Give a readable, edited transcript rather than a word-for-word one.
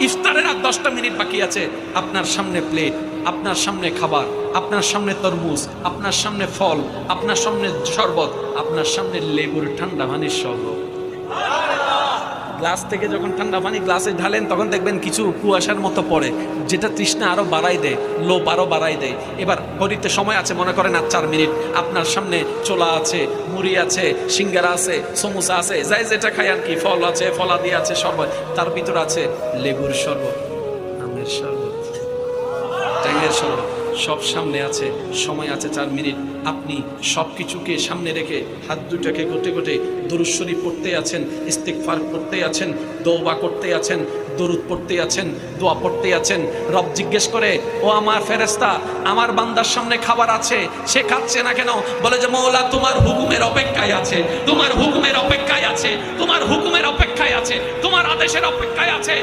ইফতারের আর 10টা মিনিট বাকি আছে। আপনার সামনে প্লেট, আপনার সামনে খাবার, আপনার সামনে তরমুজ, আপনার সামনে ফল, আপনার সামনে শরবত, আপনার সামনে লেবুর ঠান্ডা পানির শরবত। গ্লাস থেকে যখন ঠান্ডা পানি গ্লাসে ঢালেন তখন দেখবেন কিছু কুয়াশার মতো পড়ে, যেটা তৃষ্ণা আরো বাড়াই দেয়, লোভ আরো বাড়াই দেয়। এবার ঘড়িতে সময় আছে, মনে করেন আর 4 মিনিট। আপনার সামনে ছোলা আছে, মুড়ি আছে, সিঙ্গারা আছে, সমোসা আছে, যাই যেটা খাই আর কি, ফল আছে, ফলাদি আছে, শরবত, তার ভিতর আছে লেবুর শরবত, আমের শরবত, ট্যাঙের শরবত, সব সামনে আছে, সময় আছে 4 মিনিট। আপনি সব কিছুকে সামনে রেখে হাত দুটাকে গোটে গোটে দরুদ শরীফ পড়তে আছেন, ইস্তিগফার করতে আছেন, দোয়া করতে আছেন, দরুদ পড়তে আছেন, দোয়া পড়তে আছেন। রব জিজ্ঞেস করে, ও আমার ফেরেশতা, আমার বান্দার সামনে খাবার আছে, সে খাচ্ছে না কেন? বলে যে মওলা তোমার হুকুমের অপেক্ষায় আছে, তোমার হুকুমের অপেক্ষায় আছে, তোমার হুকুমের অপেক্ষায় আছে, তোমার আদেশের অপেক্ষায় আছে।